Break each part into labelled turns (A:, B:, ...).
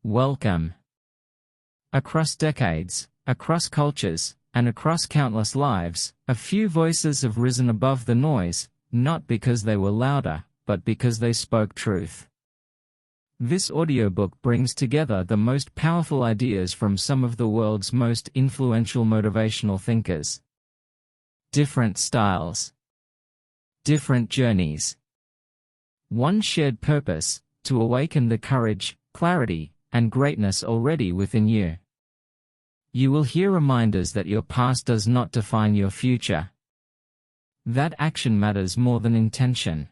A: Welcome. Across decades, across cultures, and across countless lives, a few voices have risen above the noise, not because they were louder, but because they spoke truth. This audiobook brings together the most powerful ideas from some of the world's most influential motivational thinkers. Different styles. Different journeys. One shared purpose: to awaken the courage, clarity, and greatness already within you. You will hear reminders that your past does not define your future. That action matters more than intention.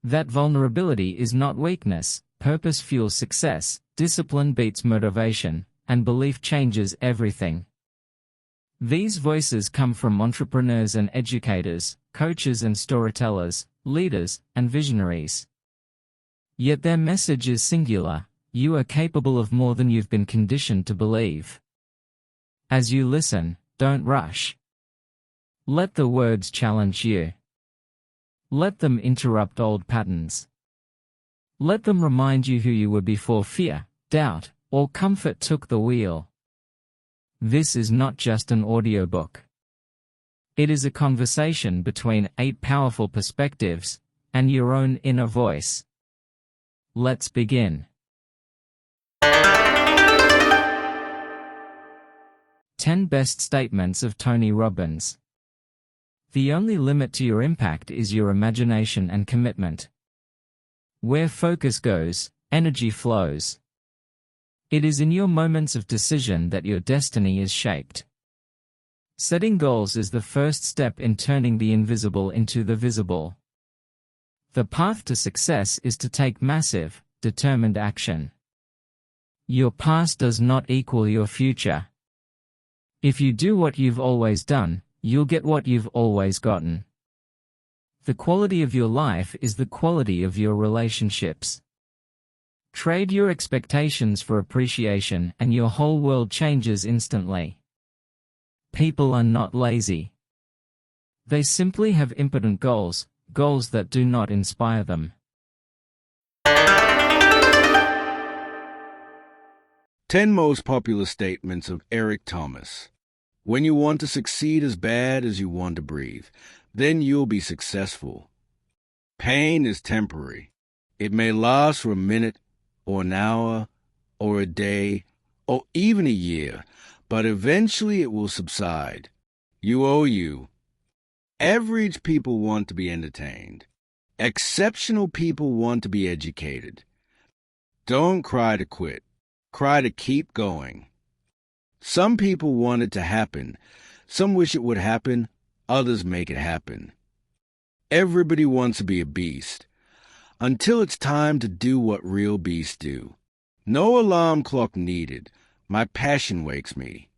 A: That vulnerability is not weakness, purpose fuels success, discipline beats motivation, and belief changes everything. These voices come from entrepreneurs and educators, coaches and storytellers, leaders and visionaries. Yet their message is singular: you are capable of more than you've been conditioned to believe. As you listen, don't rush. Let the words challenge you. Let them interrupt old patterns. Let them remind you who you were before fear, doubt, or comfort took the wheel. This is not just an audiobook. It is a conversation between 8 powerful perspectives and your own inner voice. Let's begin. 10 Best Statements of Tony Robbins. The only limit to your impact is your imagination and commitment. Where focus goes, energy flows. It is in your moments of decision that your destiny is shaped. Setting goals is the first step in turning the invisible into the visible. The path to success is to take massive, determined action. Your past does not equal your future. If you do what you've always done, you'll get what you've always gotten. The quality of your life is the quality of your relationships. Trade your expectations for appreciation and your whole world changes instantly. People are not lazy. They simply have impotent goals, goals that do not inspire them.
B: 10 Most Popular Statements of Eric Thomas. When you want to succeed as bad as you want to breathe, then you'll be successful. Pain is temporary. It may last for a minute, or an hour, or a day, or even a year, but eventually it will subside. You owe you. Average people want to be entertained. Exceptional people want to be educated. Don't cry to quit. Cry to keep going. Some people want it to happen. Some wish it would happen. Others make it happen. Everybody wants to be a beast. Until it's time to do what real beasts do. No alarm clock needed. My passion wakes me.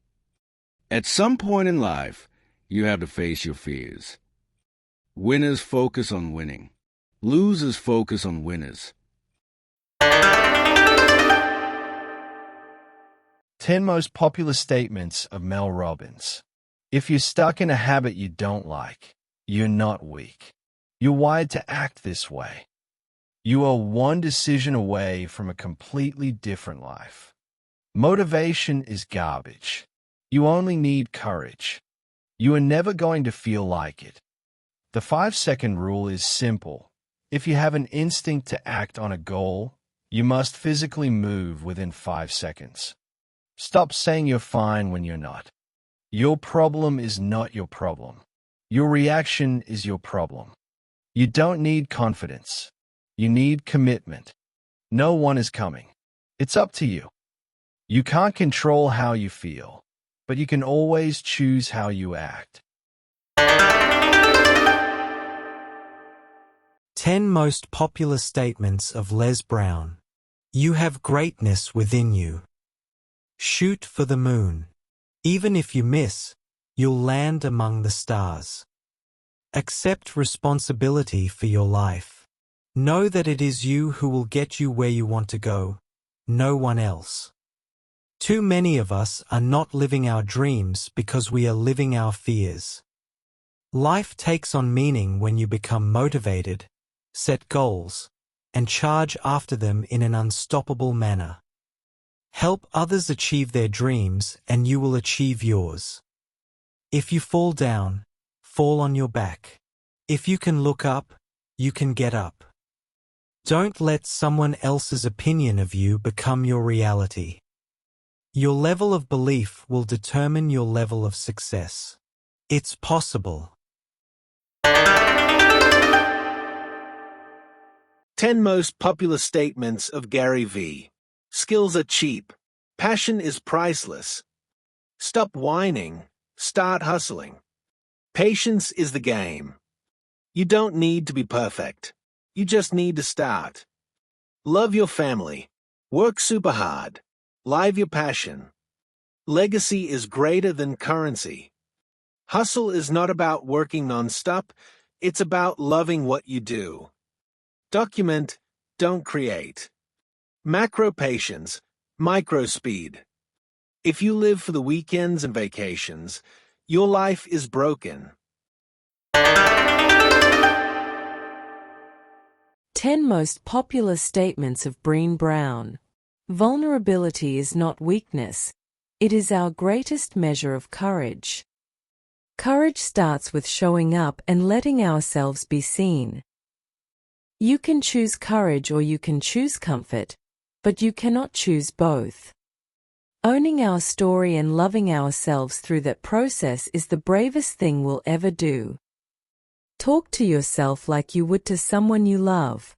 B: At some point in life, you have to face your fears. Winners focus on winning. Losers focus on winners.
C: 10 Most Popular Statements of Mel Robbins. If you're stuck in a habit you don't like, you're not weak. You're wired to act this way. You are one decision away from a completely different life. Motivation is garbage. You only need courage. You are never going to feel like it. The 5-second rule is simple. If you have an instinct to act on a goal, you must physically move within 5 seconds. Stop saying you're fine when you're not. Your problem is not your problem. Your reaction is your problem. You don't need confidence. You need commitment. No one is coming. It's up to you. You can't control how you feel, but you can always choose how you act.
D: 10 Most Popular Statements of Les Brown. You have greatness within you. Shoot for the moon. Even if you miss, you'll land among the stars. Accept responsibility for your life. Know that it is you who will get you where you want to go, no one else. Too many of us are not living our dreams because we are living our fears. Life takes on meaning when you become motivated, set goals, and charge after them in an unstoppable manner. Help others achieve their dreams and you will achieve yours. If you fall down, fall on your back. If you can look up, you can get up. Don't let someone else's opinion of you become your reality. Your level of belief will determine your level of success. It's possible.
C: 10 most popular statements of Gary V. Skills are cheap. Passion is priceless. Stop whining. Start hustling. Patience is the game. You don't need to be perfect. You just need to start. Love your family. Work super hard. Live your passion. Legacy is greater than currency. Hustle is not about working non-stop. It's about loving what you do. Document, don't create. Macro patience, micro speed. If you live for the weekends and vacations, your life is broken.
E: 10 most popular statements of Brené Brown. Vulnerability is not weakness. It is our greatest measure of courage. Courage starts with showing up and letting ourselves be seen. You can choose courage or you can choose comfort, but you cannot choose both. Owning our story and loving ourselves through that process is the bravest thing we'll ever do. Talk to yourself like you would to someone you love.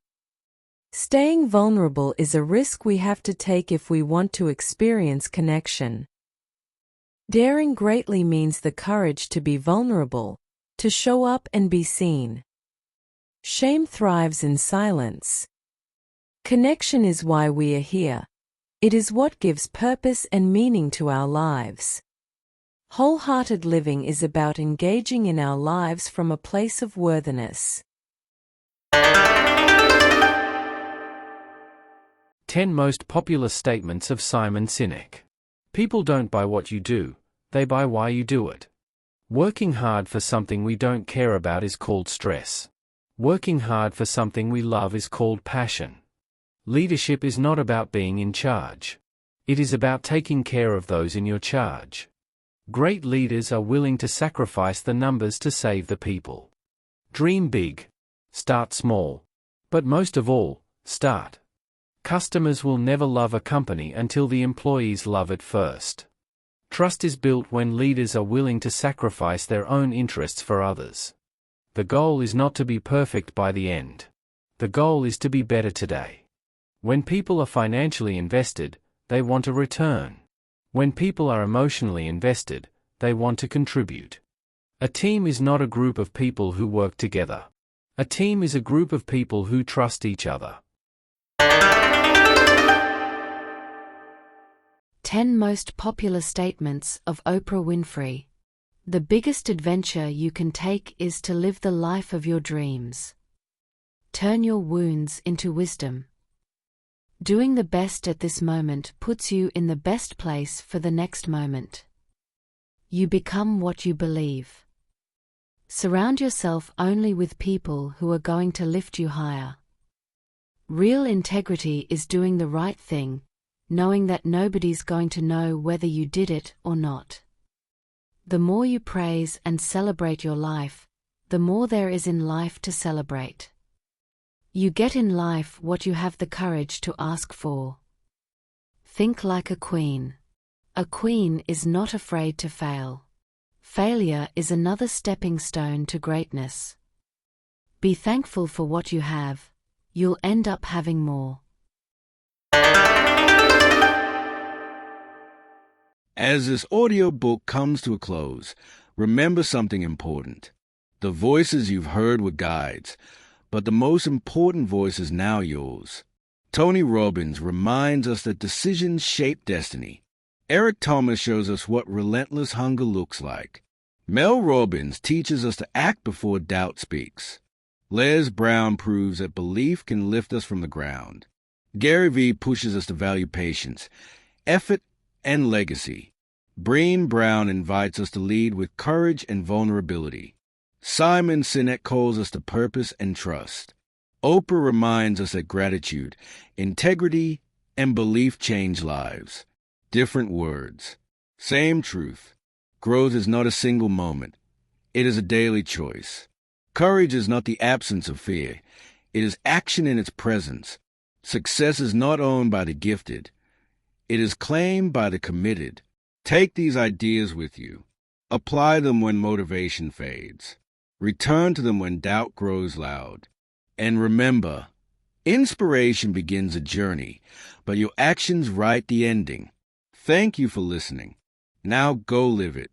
E: Staying vulnerable is a risk we have to take if we want to experience connection. Daring greatly means the courage to be vulnerable, to show up and be seen. Shame thrives in silence. Connection is why we are here. It is what gives purpose and meaning to our lives. Wholehearted living is about engaging in our lives from a place of worthiness.
A: 10 most popular statements of Simon Sinek. People don't buy what you do, they buy why you do it. Working hard for something we don't care about is called stress. Working hard for something we love is called passion. Leadership is not about being in charge. It is about taking care of those in your charge. Great leaders are willing to sacrifice the numbers to save the people. Dream big. Start small. But most of all, start. Customers will never love a company until the employees love it first. Trust is built when leaders are willing to sacrifice their own interests for others. The goal is not to be perfect by the end. The goal is to be better today. When people are financially invested, they want a return. When people are emotionally invested, they want to contribute. A team is not a group of people who work together. A team is a group of people who trust each other.
E: 10 most popular statements of Oprah Winfrey. The biggest adventure you can take is to live the life of your dreams. Turn your wounds into wisdom. Doing the best at this moment puts you in the best place for the next moment. You become what you believe. Surround yourself only with people who are going to lift you higher. Real integrity is doing the right thing, knowing that nobody's going to know whether you did it or not. The more you praise and celebrate your life, the more there is in life to celebrate. You get in life what you have the courage to ask for. Think like a queen. A queen is not afraid to fail. Failure is another stepping stone to greatness. Be thankful for what you have. You'll end up having more.
B: As this audiobook comes to a close, remember something important. The voices you've heard were guides, but the most important voice is now yours. Tony Robbins reminds us that decisions shape destiny. Eric Thomas shows us what relentless hunger looks like. Mel Robbins teaches us to act before doubt speaks. Les Brown proves that belief can lift us from the ground. Gary V pushes us to value patience, effort, and legacy. Brené Brown invites us to lead with courage and vulnerability. Simon Sinek calls us to purpose and trust. Oprah reminds us that gratitude, integrity, and belief change lives. different words. Same truth. Growth is not a single moment. It is a daily choice. Courage is not the absence of fear. It is action in its presence. Success is not owned by the gifted. It is claimed by the committed. Take these ideas with you. Apply them when motivation fades. Return to them when doubt grows loud. And remember, inspiration begins a journey, but your actions write the ending. Thank you for listening. Now go live it.